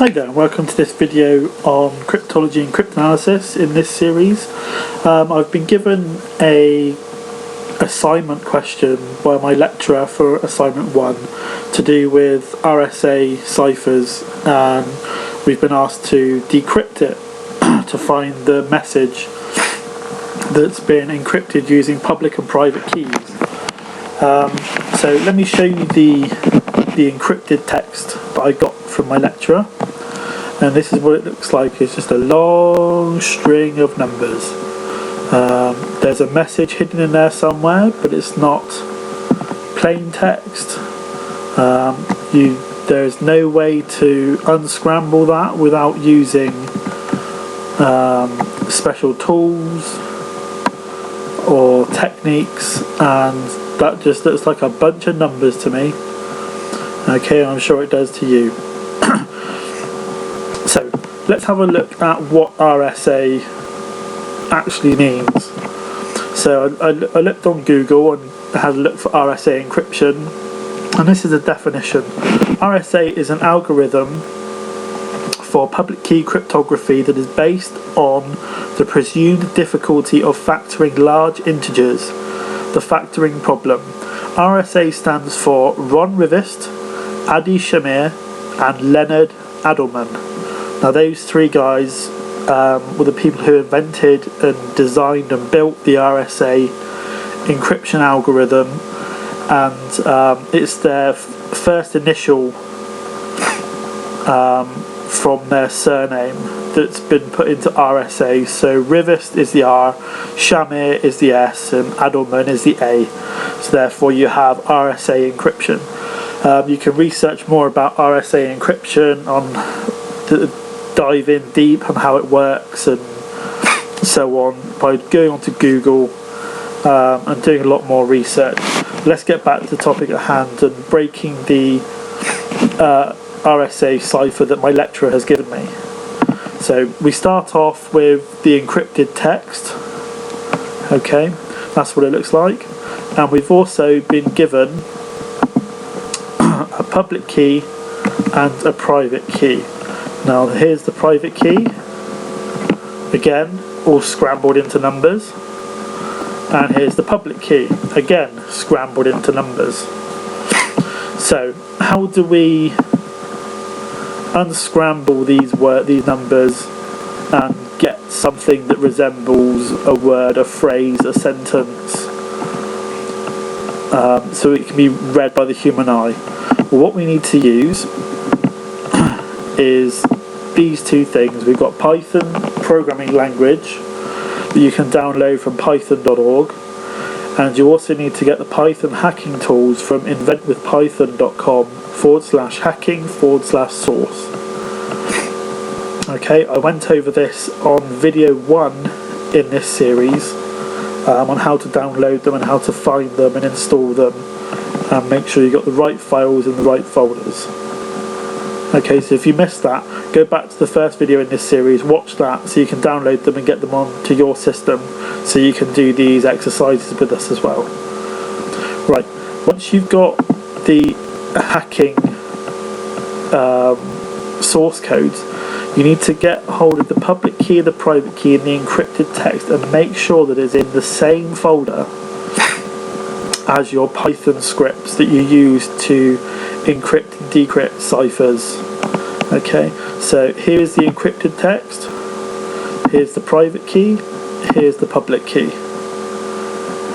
Hi there, and welcome to this video on cryptology and cryptanalysis. In this series, I've been given a assignment question by my lecturer for assignment 1 to do with RSA Cyphers, and we've been asked to decrypt it to find the message that's been encrypted using public and private keys. So let me show you the encrypted text that I got from my lecturer, and this is what it looks like. It's just a long string of numbers. There's a message hidden in there somewhere, but it's not plain text. There's no way to unscramble that without using special tools or techniques, and that just looks like a bunch of numbers to me. Okay, I'm sure it does to you. So let's have a look at what RSA actually means. So I looked on Google and had a look for RSA encryption, and this is a definition. RSA is an algorithm for public key cryptography that is based on the presumed difficulty of factoring large integers, the factoring problem. RSA stands for Ron Rivest, Adi Shamir and Leonard Adelman. Now those three guys were the people who invented and designed and built the RSA encryption algorithm, and it's their first initial from their surname that's been put into RSA. So Rivest is the R, Shamir is the S, and Adelman is the A. So therefore you have RSA encryption. You can research more about RSA encryption, dive in deep on how it works and so on, by going onto Google and doing a lot more research. Let's get back to the topic at hand and breaking the RSA cipher that my lecturer has given me. So we start off with the encrypted text. Okay, that's what it looks like, and we've also been given a public key and a private key. Now here's the private key, again all scrambled into numbers, and here's the public key, again scrambled into numbers. So how do we unscramble these numbers and get something that resembles a word, a phrase, a sentence, so it can be read by the human eye? Well, what we need to use is these two things. We've got Python programming language that you can download from python.org, and you also need to get the Python hacking tools from inventwithpython.com/hacking/source. Okay, I went over this on video 1 in this series, on how to download them and how to find them and install them, and make sure you got the right files in the right folders. Okay, so if you missed that, go back to the first video in this series, watch that so you can download them and get them onto your system so you can do these exercises with us as well. Right, once you've got the hacking source codes, you need to get hold of the public key, the private key and the encrypted text, and make sure that it's in the same folder as your Python scripts that you use to encrypt and decrypt ciphers. Okay, so here's the encrypted text, here's the private key, here's the public key.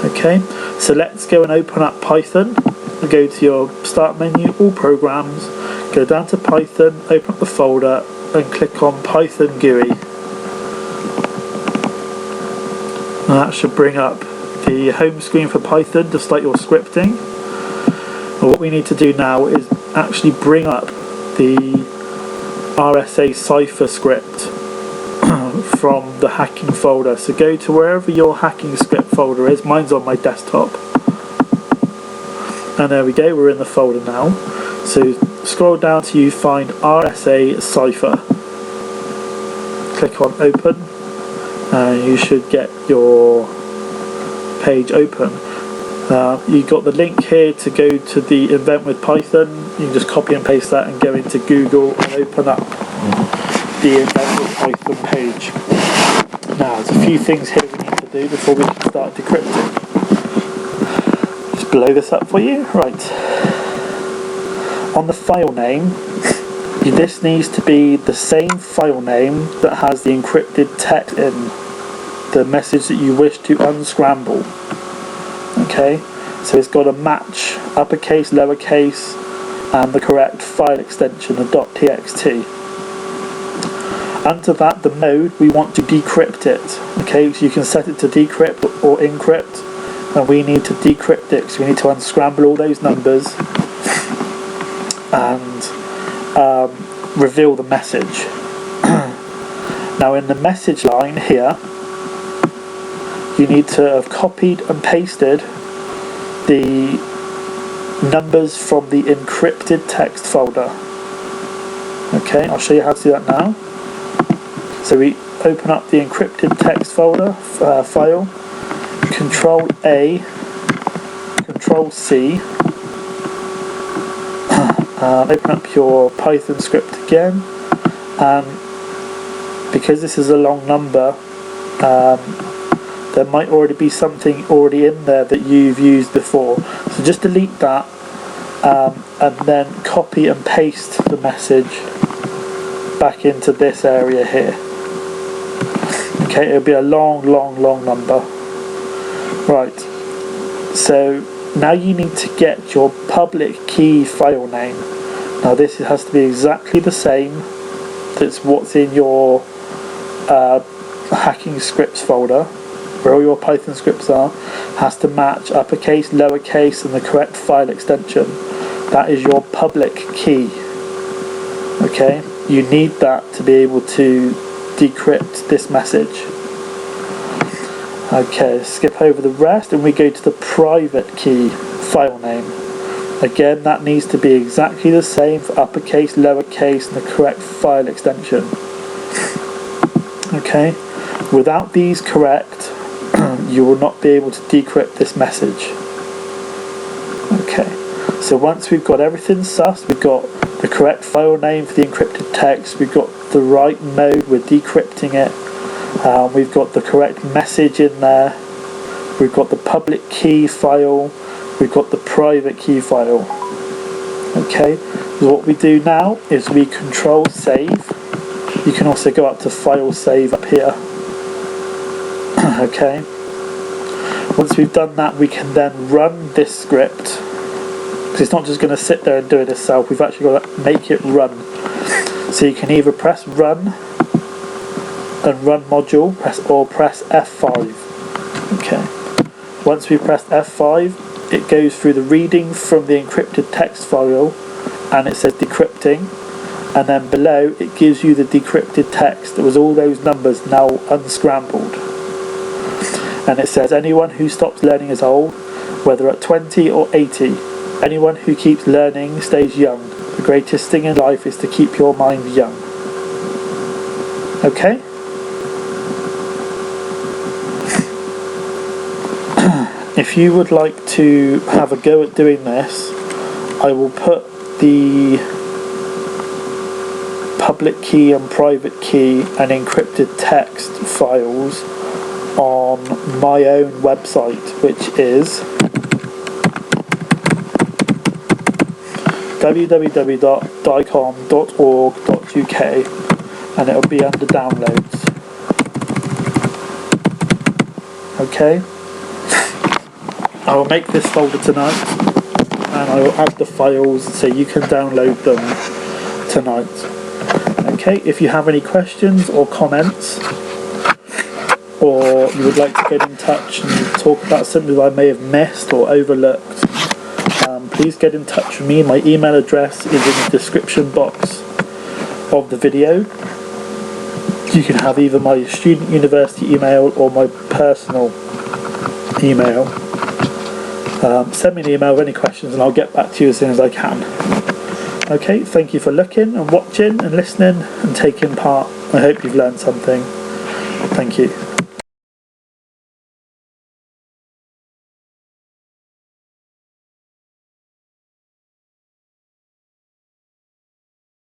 Okay, so let's go and open up Python and go to your start menu, all programs, go down to Python, open up the folder and click on Python GUI. And that should bring up the home screen for Python to start your scripting. And what we need to do now is actually bring up the RSA Cypher script from the hacking folder. So go to wherever your hacking script folder is. Mine's on my desktop. And there we go, we're in the folder now. So scroll down till you find RSA Cypher. Click on open and you should get your page open. You got the link here to go to the event with Python. You can just copy and paste that and go into Google and open up the event with Python page. Now, there's a few things here we need to do before we can start decrypting. Just blow this up for you. Right. On the file name, this needs to be the same file name that has the encrypted text in the message that you wish to unscramble. Okay, so it's got to match uppercase, lowercase, and the correct file extension, the .txt. Under that, the mode, we want to decrypt it. Okay, so you can set it to decrypt or encrypt, and we need to decrypt it, so we need to unscramble all those numbers and reveal the message. Now in the message line here, you need to have copied and pasted the numbers from the encrypted text folder. Okay, I'll show you how to do that now. So we open up the encrypted text folder file, Control A, Control C, open up your Python script again, and because this is a long number, there might already be something already in there that you've used before, so just delete that and then copy and paste the message back into this area here. Okay, it'll be a long number. Right, so now you need to get your public key file name. Now this has to be exactly the same that's what's in your hacking scripts folder, where all your Python scripts are. Has to match uppercase, lowercase, and the correct file extension. That is your public key. Okay, you need that to be able to decrypt this message. Okay, skip over the rest and we go to the private key file name. Again, that needs to be exactly the same for uppercase, lowercase, and the correct file extension. Okay, without these correct, you will not be able to decrypt this message. Okay, so once we've got everything sussed, we've got the correct file name for the encrypted text, we've got the right mode, we're decrypting it, we've got the correct message in there, we've got the public key file, we've got the private key file. Okay, so what we do now is we Control Save. You can also go up to File Save up here. Okay, once we've done that, we can then run this script, because it's not just going to sit there and do it itself. We've actually got to make it run. So you can either press run and run module, or press F5. Okay, once we press F5, it goes through the reading from the encrypted text file, and it says decrypting, and then below it gives you the decrypted text. There was all those numbers now unscrambled, and it says anyone who stops learning is old, whether at 20 or 80. Anyone who keeps learning stays young. The greatest thing in life is to keep your mind young. Okay? If you would like to have a go at doing this, I will put the public key and private key and encrypted text files on my own website, which is www.dicom.org.uk, and it'll be under downloads. Okay, I will make this folder tonight, and I will add the files so you can download them tonight. Okay, if you have any questions or comments, or you would like to get in touch and talk about something that I may have missed or overlooked, please get in touch with me. My email address is in the description box of the video. You can have either my student university email or my personal email. Send me an email with any questions and I'll get back to you as soon as I can. Okay, thank you for looking and watching and listening and taking part. I hope you've learned something. Thank you.